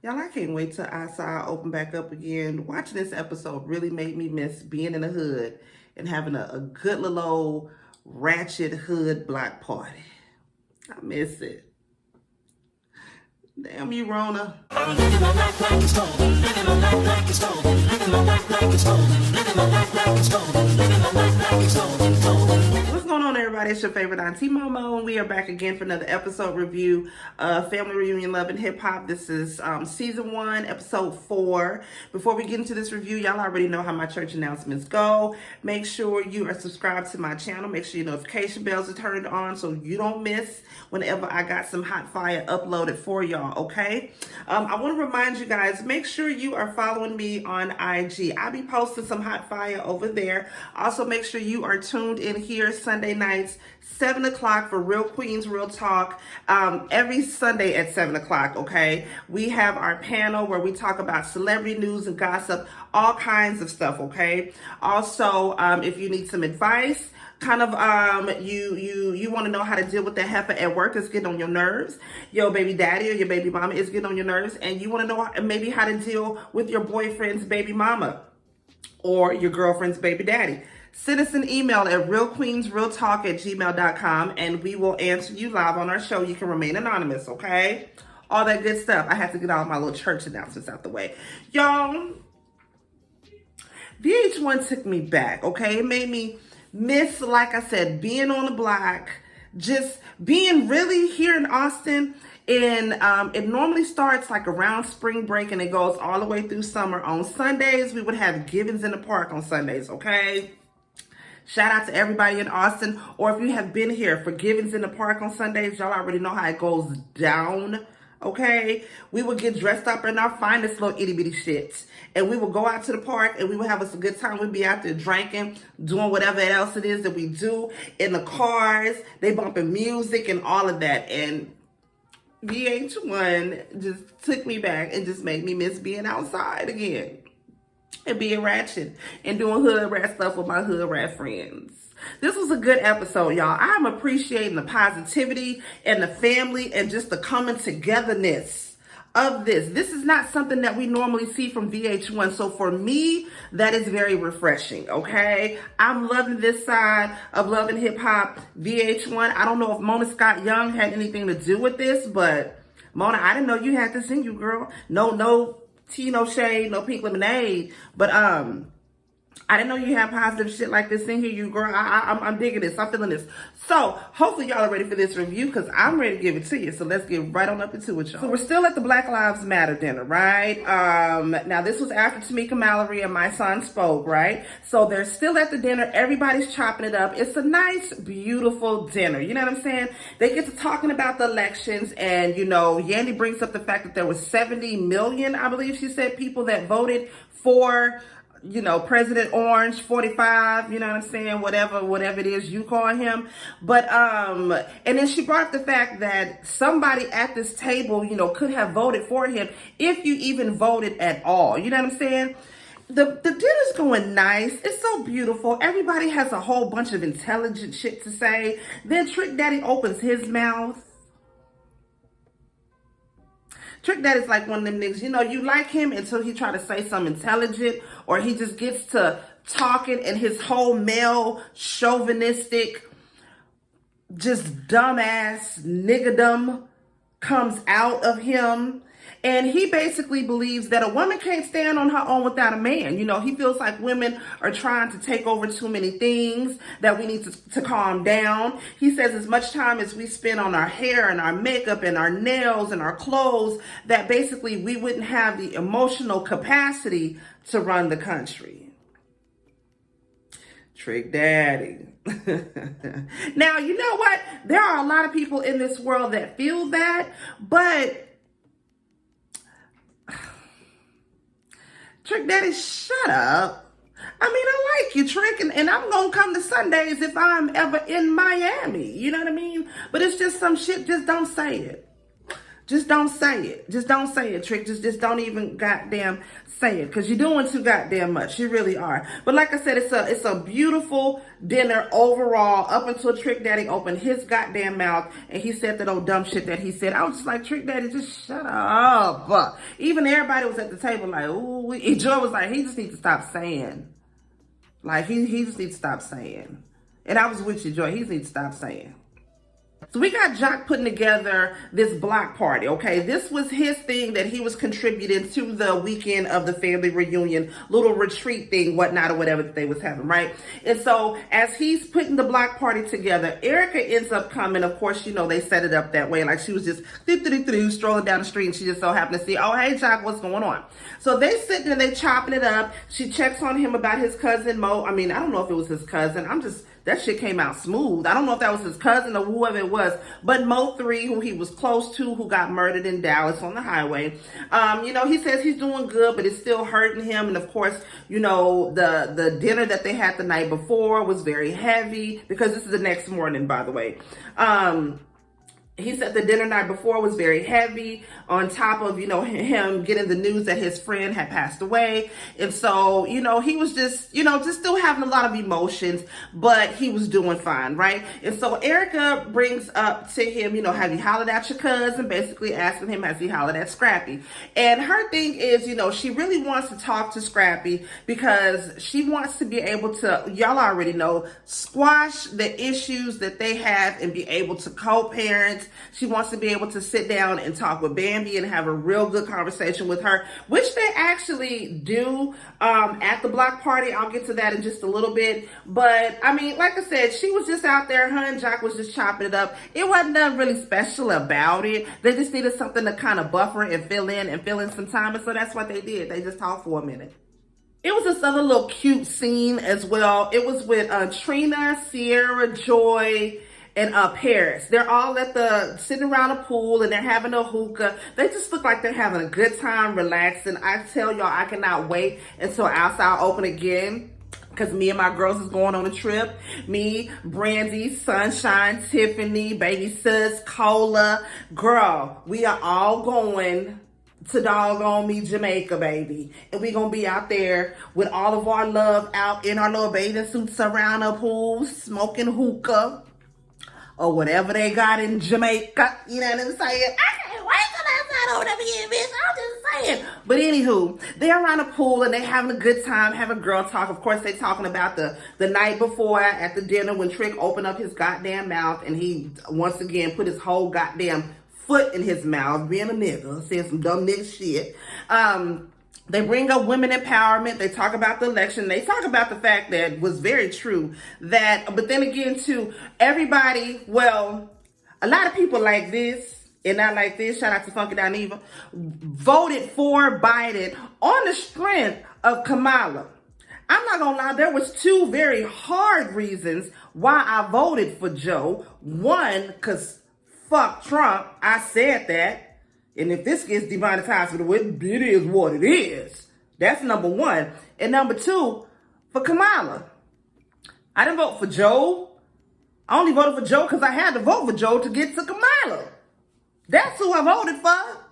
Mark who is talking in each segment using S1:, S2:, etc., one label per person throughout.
S1: Y'all, I can't wait till I open back up again. Watching this episode really made me miss being in the hood and having a good little old ratchet hood block party. I miss it. Damn you, Rona. Living my life like it's golden. Living my life like it's golden. Living my life like it's golden. Living my life like it's golden. Living my life like it's golden. What's going on, everybody? It's your favorite Auntie MoMo, and we are back again for another episode review of Family Reunion Love and Hip Hop. This is season 1, episode 4. Before we get into this review, y'all already know how my church announcements go. Make sure you are subscribed to my channel. Make sure your notification bells are turned on so you don't miss whenever I got some hot fire uploaded for y'all. Okay, I want to remind you guys, make sure you are following me on IG. I'll be posting some hot fire over there. Also, make sure you are tuned in here Sunday nights, 7 o'clock for Real Queens Real Talk. Every Sunday at 7 o'clock, okay? We have our panel where we talk about celebrity news and gossip, all kinds of stuff, okay? Also, if you need some advice, kind of you want to know how to deal with that heifer at work that's getting on your nerves, your baby daddy or your baby mama is getting on your nerves, and you want to know maybe how to deal with your boyfriend's baby mama or your girlfriend's baby daddy, send us an email at realqueensrealtalk@gmail.com and we will answer you live on our show. You can remain anonymous, okay? All that good stuff. I have to get all my little church announcements out the way. Y'all, VH1 took me back, okay? It made me miss, like I said, being on the block, just being really here in Austin. And it normally starts like around spring break and it goes all the way through summer. On Sundays, we would have Givens in the Park on Sundays, okay? Shout out to everybody in Austin. Or if you have been here for Givens in the Park on Sundays, y'all already know how it goes down, okay? We would get dressed up in our finest little itty bitty shit. And we would go out to the park and we would have us a good time. We'd be out there drinking, doing whatever else it is that we do in the cars. They bumping music and all of that. And VH1 just took me back and just made me miss being outside again. And being ratchet and doing hood rat stuff with my hood rat friends. This was a good episode, y'all. I'm appreciating the positivity and the family and just the coming togetherness of this. This is not something that we normally see from VH1. So for me, that is very refreshing, okay? I'm loving this side of Love and Hip Hop. VH1, I don't know if Mona Scott Young had anything to do with this, but Mona, I didn't know you had this in you, girl. No tea, no shade, no pink lemonade. But I didn't know you had positive shit like this in here, you girl. I'm digging this. I'm feeling this. So hopefully y'all are ready for this review because I'm ready to give it to you. So let's get right on up into it, y'all. So we're still at the Black Lives Matter dinner, right? Now this was after Tamika Mallory and my son spoke, right? So they're still at the dinner. Everybody's chopping it up. It's a nice, beautiful dinner. You know what I'm saying? They get to talking about the elections, and you know, Yandy brings up the fact that there was 70 million, I believe she said, people that voted for, you know, President Orange 45, you know what I'm saying, whatever it is you call him. But and then she brought up the fact that somebody at this table, you know, could have voted for him if you even voted at all. You know what I'm saying? The dinner's going nice. It's so beautiful. Everybody has a whole bunch of intelligent shit to say. Then Trick Daddy opens his mouth. Trick Daddy's like one of them niggas, you know, you like him until he try to say something intelligent or he just gets to talking and his whole male chauvinistic, just dumbass niggerdom comes out of him. And he basically believes that a woman can't stand on her own without a man. You know, he feels like women are trying to take over too many things, that we need to calm down. He says as much time as we spend on our hair and our makeup and our nails and our clothes, that basically we wouldn't have the emotional capacity to run the country. Trick Daddy. Now, you know what? There are a lot of people in this world that feel that, but Trick Daddy, shut up. I mean, I like you, Trick, and I'm going to come to Sundays if I'm ever in Miami. You know what I mean? But it's just some shit, just don't say it. Just don't say it. Just don't say it, Trick. Just don't even goddamn say it, because you're doing too goddamn much. You really are. But like I said, it's a beautiful dinner overall, up until Trick Daddy opened his goddamn mouth and he said that old dumb shit that he said. I was just like, Trick Daddy, just shut up. Even everybody was at the table like, ooh. And Joy was like, he just needs to stop saying. Like, he just needs to stop saying. And I was with you, Joy. He just needs to stop saying. So we got Jock putting together this block party, okay? This was his thing that he was contributing to the weekend of the family reunion, little retreat thing, whatnot, or whatever that they was having, right? And so as he's putting the block party together, Erica ends up coming. Of course, you know, they set it up that way. Like, she was just strolling down the street, and she just so happened to see, oh, hey, Jock, what's going on? So they sitting and they chopping it up. She checks on him about his cousin, Mo. I mean, I don't know if it was his cousin. That shit came out smooth. I don't know if that was his cousin or whoever it was, but Mo3, who he was close to, who got murdered in Dallas on the highway. You know, he says he's doing good, but it's still hurting him. And of course, you know, the dinner that they had the night before was very heavy, because this is the next morning, by the way. He said the dinner night before was very heavy, on top of, you know, him getting the news that his friend had passed away. And so, you know, he was just, you know, just still having a lot of emotions, but he was doing fine, right? And so Erica brings up to him, you know, have you hollered at your cousin? Basically asking him, has he hollered at Scrappy? And her thing is, you know, she really wants to talk to Scrappy because she wants to be able to, y'all already know, squash the issues that they have and be able to co-parent. She wants to be able to sit down and talk with Bambi and have a real good conversation with her, which they actually do at the block party. I'll get to that in just a little bit. But, I mean, like I said, she was just out there. Her and Jock was just chopping it up. It wasn't nothing really special about it. They just needed something to kind of buffer and fill in some time. And so that's what they did. They just talked for a minute. It was this other little cute scene as well. It was with Trina, Sierra, Joy, and Paris. They're all sitting around a pool, and they're having a hookah. They just look like they're having a good time, relaxing. I tell y'all, I cannot wait until outside open again, because me and my girls is going on a trip. Me, Brandy, Sunshine, Tiffany, Baby Sis, Cola. Girl, we are all going to doggone me Jamaica, baby. And we gonna be out there with all of our love out in our little bathing suits around a pool, smoking hookah, or whatever they got in Jamaica. You know what I'm saying? I can't wait till that's not over there again, bitch. I'm just saying. But anywho, they're around a pool and they having a good time, having girl talk. Of course, they talking about the night before at the dinner when Trick opened up his goddamn mouth and he once again put his whole goddamn foot in his mouth, being a nigga, saying some dumb nigga shit. They bring up women empowerment. They talk about the election. They talk about the fact that was very true that, but then again too, everybody, well, a lot of people like this and not like this, shout out to Funky Dineva, voted for Biden on the strength of Kamala. I'm not gonna lie, there was two very hard reasons why I voted for Joe. One, because fuck Trump, I said that. And if this gets demonetized for the win, it is what it is. That's number one. And number two, for Kamala. I didn't vote for Joe. I only voted for Joe because I had to vote for Joe to get to Kamala. That's who I voted for.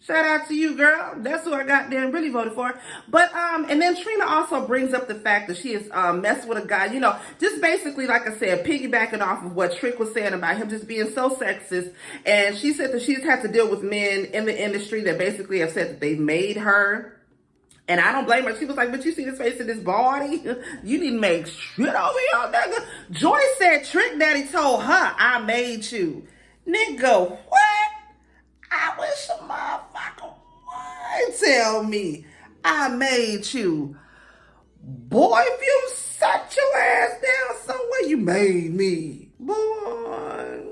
S1: Shout out to you, girl. That's who I got there and really voted for. But, and then Trina also brings up the fact that she is messed with a guy, you know, just basically, like I said, piggybacking off of what Trick was saying about him just being so sexist. And she said that she's had to deal with men in the industry that basically have said that they've made her. And I don't blame her. She was like, but you see this face of this body? You need to make shit over here, nigga. Joy said Trick Daddy told her, I made you. Nigga, what? I wish a motherfucker would tell me I made you. Boy, if you sat your ass down somewhere, you made me. Boy.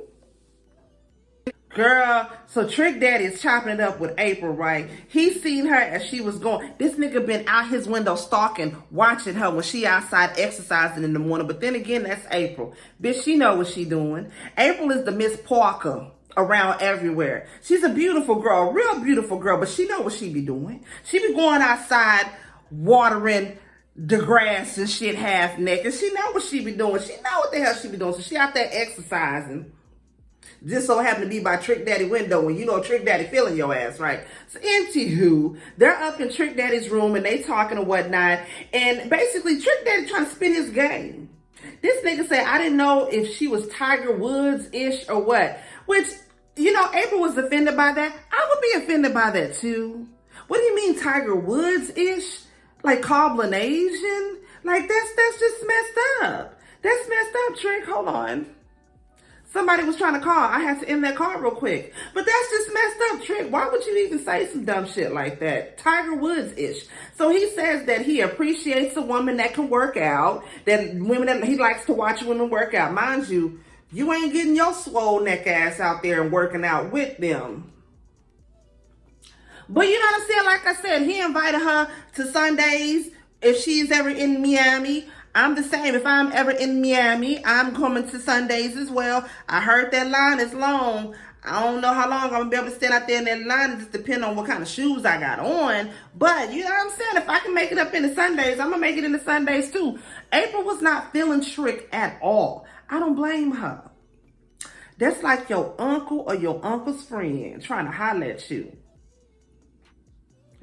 S1: Girl, so Trick Daddy is chopping it up with April, right? He seen her as she was going. This nigga been out his window stalking, watching her when she outside exercising in the morning. But then again, that's April. Bitch, she know what she doing. April is the Miss Parker around everywhere. She's a beautiful girl, real beautiful girl, but she know what she be doing. She be going outside watering the grass and shit half naked. She know what she be doing. She know what the hell she be doing. So she out there exercising. just so happened to be by Trick Daddy window when you know Trick Daddy feeling your ass, right? So anywho, they're up in Trick Daddy's room and they talking and whatnot. And basically Trick Daddy trying to spin his game. This nigga said, I didn't know if she was Tiger Woods-ish or what. Which, you know, April was offended by that. I would be offended by that too. What do you mean Tiger Woods-ish? Like Coblinasian? Like that's just messed up. That's messed up, Trick. Hold on. Somebody was trying to call. I had to end that call real quick. But that's just messed up, Trick. Why would you even say some dumb shit like that? Tiger Woods-ish. So he says that he appreciates a woman that can work out, that women that he likes to watch women work out. Mind you, you ain't getting your swole neck ass out there and working out with them. But you know what I'm saying? Like I said, he invited her to Sundays if she's ever in Miami. I'm the same. If I'm ever in Miami, I'm coming to Sundays as well. I heard that line is long. I don't know how long I'm going to be able to stand out there in that line. It just depends on what kind of shoes I got on. But you know what I'm saying? If I can make it up in the Sundays, I'm going to make it in the Sundays too. April was not feeling Trick at all. I don't blame her. That's like your uncle or your uncle's friend trying to holler at you.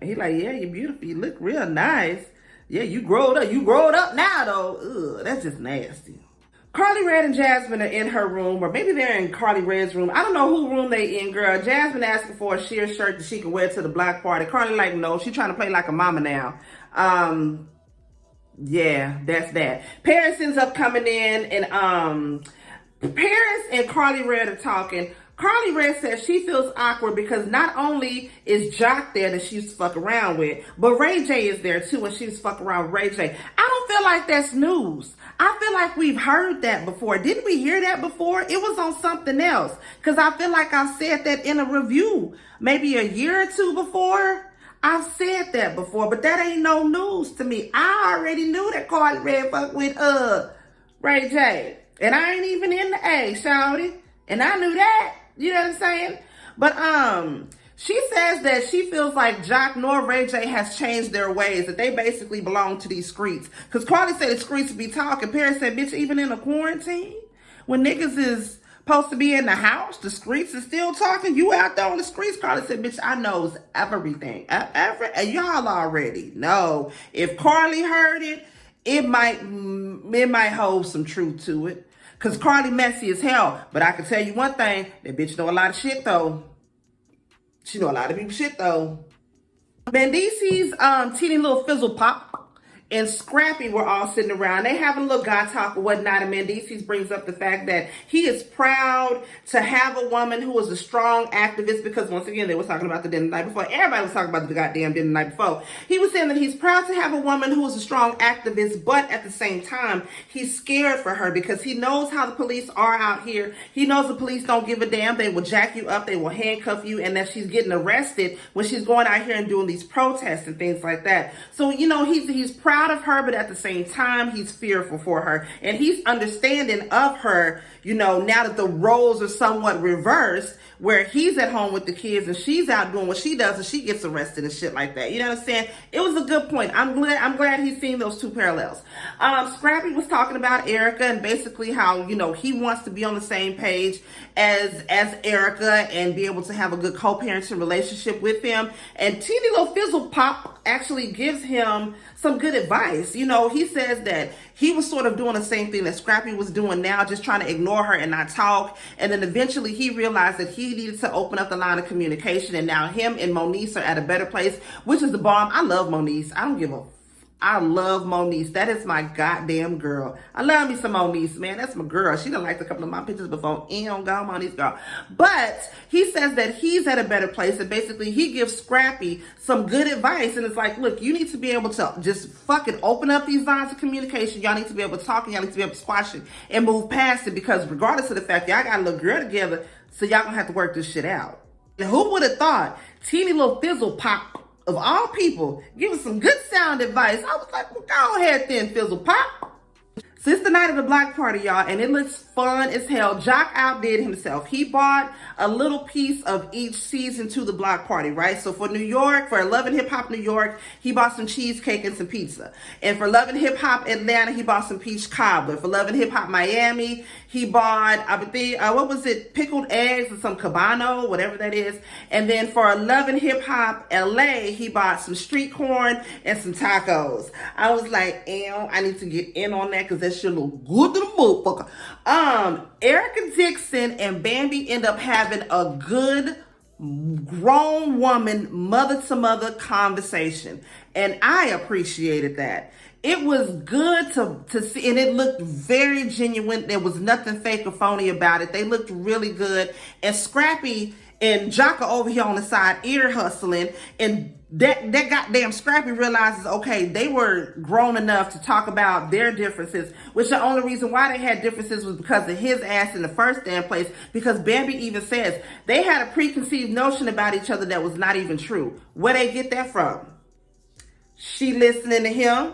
S1: And he like, yeah, you're beautiful. You look real nice. Yeah, you growed up. You growed up now, though. Ugh, that's just nasty. Carly Red and Jasmine are in her room, or maybe they're in Carly Red's room. I don't know who room they in, girl. Jasmine asking for a sheer shirt that she can wear to the black party. Carly like, no, she trying to play like a mama now. Yeah, that's that. Paris ends up coming in, and Paris and Carly Red are talking. Carly Red says she feels awkward because not only is Jock there that she used to fuck around with, but Ray J is there too, and she used to fuck around with Ray J. I don't feel like that's news. I feel like we've heard that before. Didn't we hear that before? It was on something else. Because I feel like I've said that in a review maybe a year or two before. I've said that before, but that ain't no news to me. I already knew that Carly Red fucked with Ray J. And I ain't even in the A, shawty. And I knew that. You know what I'm saying? But she says that she feels like Jock nor Ray J has changed their ways, that they basically belong to these streets. Because Carly said the streets be talking. Paris said, bitch, even in a quarantine, when niggas is supposed to be in the house, the streets is still talking. You out there on the streets. Carly said, bitch, I knows everything. And y'all already know. If Carly heard it, it might hold some truth to it. Because Carly messy as hell. But I can tell you one thing. That bitch know a lot of shit, though. She know a lot of people shit, though. Bandisi's teeny little fizzle pop and Scrappy were all sitting around. They having a little guy talk or whatnot. And Mendices brings up the fact that he is proud to have a woman who is a strong activist, because once again, they were talking about the dinner the night before. Everybody was talking about the goddamn dinner the night before. He was saying that he's proud to have a woman who is a strong activist, but at the same time, he's scared for her because he knows how the police are out here. He knows the police don't give a damn. They will jack you up. They will handcuff you, and that she's getting arrested when she's going out here and doing these protests and things like that. So, you know, he's proud of her, but at the same time, he's fearful for her. And he's understanding of her, you know, now that the roles are somewhat reversed, where he's at home with the kids and she's out doing what she does and she gets arrested and shit like that. You know what I'm saying? It was a good point. I'm glad he's seen those two parallels. Scrappy was talking about Erica and basically how, you know, he wants to be on the same page as Erica and be able to have a good co-parenting relationship with him. And teeny little fizzle pop actually gives him some good advice. You know, he says that he was sort of doing the same thing that Scrappy was doing now, just trying to ignore her and not talk. And then eventually he realized that he needed to open up the line of communication. And now him and Moniece are at a better place, which is the bomb. I love Moniece. I love Moniece. That is my goddamn girl. I love me some Moniece, man. That's my girl. She done liked a couple of my pictures before. Go, Moniece, girl. But he says that he's at a better place. And basically, he gives Scrappy some good advice. And it's like, look, you need to be able to just fucking open up these lines of communication. Y'all need to be able to talk and y'all need to be able to squash it and move past it. Because regardless of the fact y'all got a little girl together, so y'all gonna have to work this shit out. And who would have thought teeny little fizzle pop of all people, giving some good sound advice? I was like, well, go ahead then, fizzle pop. So it's the night of the block party, y'all, and it looks fun as hell. Jock outdid himself. He bought a little piece of each season to the block party, right? So for New York, for Love and Hip Hop New York, he bought some cheesecake and some pizza. And for Love and Hip Hop Atlanta, he bought some peach cobbler. For Love and Hip Hop Miami, he bought, what was it? Pickled eggs and some cabano, whatever that is. And then for Love and Hip Hop LA, he bought some street corn and some tacos. I was like, ew, I need to get in on that because that shit look good to the motherfucker. Erica Dixon and Bambi end up having a good grown woman mother to mother conversation, and I appreciated that. It was good to see, and it looked very genuine. There was nothing fake or phony about it. They looked really good. And Scrappy and Jocka over here on the side ear hustling, and that goddamn Scrappy realizes, okay, they were grown enough to talk about their differences, which the only reason why they had differences was because of his ass in the first damn place, because Bambi even says they had a preconceived notion about each other that was not even true. Where they get that from? She listening to him,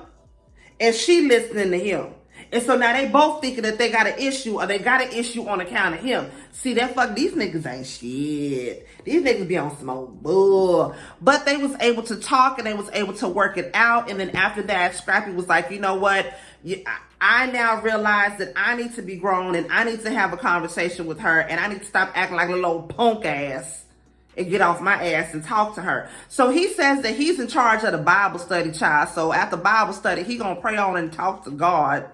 S1: and she listening to him. And so now they both thinking that they got an issue, or they got an issue on account of him. See, that fuck, these niggas ain't shit. These niggas be on some old bull. But they was able to talk, and they was able to work it out. And then after that, Scrappy was like, you know what? I now realize that I need to be grown, and I need to have a conversation with her, and I need to stop acting like a little punk ass and get off my ass and talk to her. So he says that he's in charge of the Bible study, child. So after Bible study, he gonna pray on and talk to God.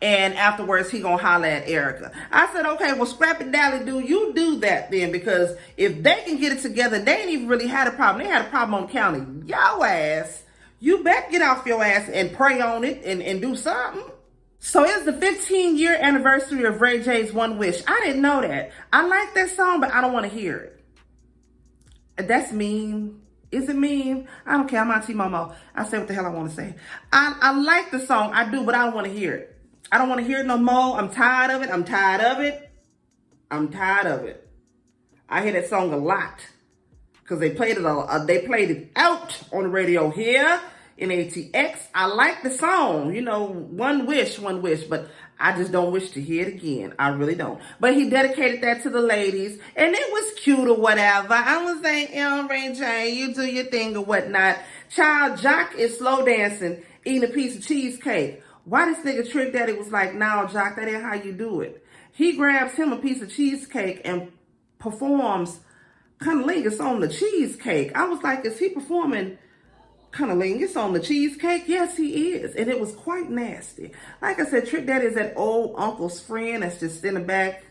S1: And afterwards, he gonna holler at Erica. I said, okay, well, Scrappy Dally do, you do that then, because if they can get it together, they ain't even really had a problem. They had a problem on county. Your ass, you better get off your ass and pray on it and do something. So it's the 15-year anniversary of Ray J's One Wish. I didn't know that. I like that song, but I don't want to hear it. That's mean. Is it mean? I don't care. I'm Auntie MoMo. I say what the hell I want to say. I like the song. I do, but I don't want to hear it. I don't want to hear it no more. I'm tired of it. I'm tired of it. I'm tired of it. I hear that song a lot because they played it out on the radio here in ATX. I like the song, you know, one wish, but I just don't wish to hear it again. I really don't. But he dedicated that to the ladies, and it was cute or whatever. I was like, Ray J, you do your thing or whatnot. Child, Jock is slow dancing, eating a piece of cheesecake. Why this nigga Trick Daddy was like, nah, Jock, that ain't how you do it. He grabs him a piece of cheesecake and performs cunnilingus on the cheesecake. I was like, is he performing cunnilingus on the cheesecake? Yes, he is. And it was quite nasty. Like I said, Trick Daddy is that old uncle's friend that's just in the back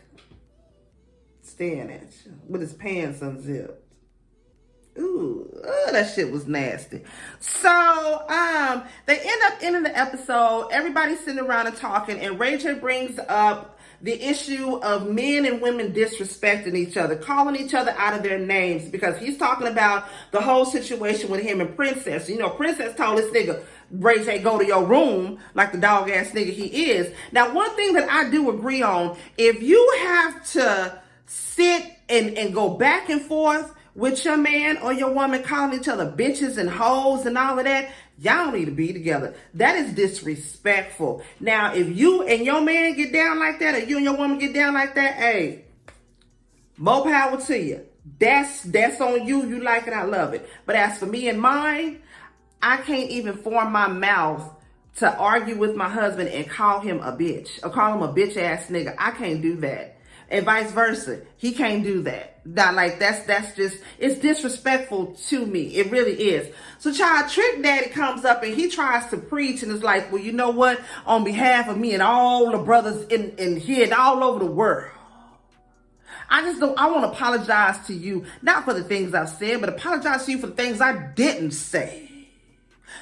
S1: staring at you with his pants unzipped. Ooh, that shit was nasty. So, they end up ending the episode. Everybody's sitting around and talking, and Ray J brings up the issue of men and women disrespecting each other, calling each other out of their names, because he's talking about the whole situation with him and Princess. You know, Princess told this nigga, Ray J, go to your room, like the dog ass nigga he is. Now, one thing that I do agree on, if you have to sit and go back and forth with your man or your woman calling each other bitches and hoes and all of that, y'all need to be together. That is disrespectful. Now, if you and your man get down like that, or you and your woman get down like that, hey, more power to you. That's on you. You like it, I love it. But as for me and mine, I can't even form my mouth to argue with my husband and call him a bitch or call him a bitch ass nigga. I can't do that. And vice versa. He can't do that. That's just, it's disrespectful to me. It really is. So child, Trick Daddy comes up and he tries to preach and is like, well, you know what? On behalf of me and all the brothers in here and all over the world, I want to apologize to you, not for the things I've said, but apologize to you for the things I didn't say.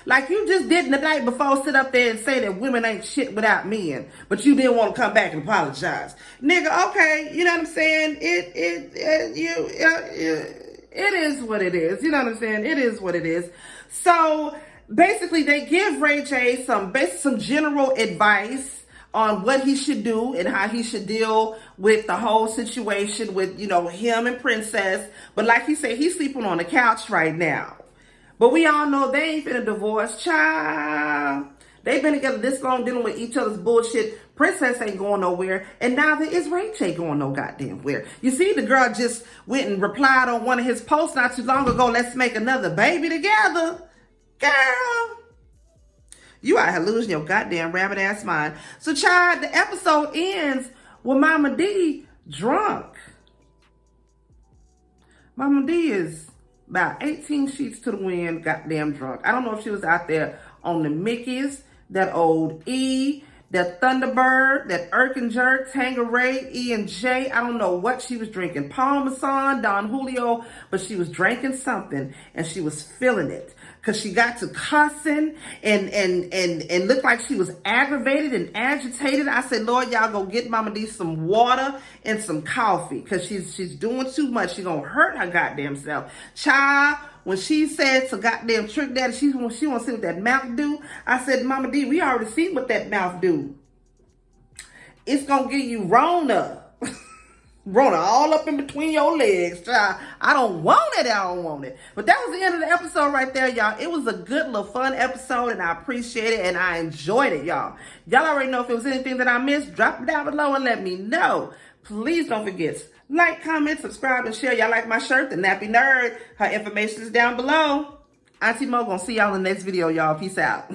S1: Like you just didn't the night before sit up there and say that women ain't shit without men, but you didn't want to come back and apologize. Nigga, okay, you know what I'm saying? It is what it is. You know what I'm saying? It is what it is. So basically they give Ray J some general advice on what he should do and how he should deal with the whole situation with, you know, him and Princess. But like he said, he's sleeping on the couch right now. But we all know they ain't finna divorce, child. They've been together this long dealing with each other's bullshit. Princess ain't going nowhere, and neither is Rach ain't going no goddamn where. You see, the girl just went and replied on one of his posts not too long ago, let's make another baby together. Girl, you out here losing your goddamn rabbit ass mind. So, child, the episode ends with Mama D drunk. Mama D is about 18 sheets to the wind, goddamn drunk. I don't know if she was out there on the Mickeys, that old E, that Thunderbird, that Irk and Jerk, Tangeray, E and J. I don't know what she was drinking. Parmesan, Don Julio, but she was drinking something and she was feeling it. Cause she got to cussing and looked like she was aggravated and agitated. I said, Lord, y'all go get Mama D some water and some coffee. Cause she's doing too much. She gonna hurt her goddamn self. Child, when she said to goddamn Trick Daddy, she want to see what that mouth do. I said, Mama D, we already seen what that mouth do. It's gonna give you Rona. Rona all up in between your legs, child. I don't want it. I don't want it. But that was the end of the episode right there, y'all. It was a good little fun episode, and I appreciate it, and I enjoyed it, y'all. Y'all already know if it was anything that I missed, drop it down below and let me know. Please don't forget, like, comment, subscribe, and share. Y'all like my shirt, the Nappy Nerd. Her information is down below. Auntie Mo gonna see y'all in the next video, y'all. Peace out.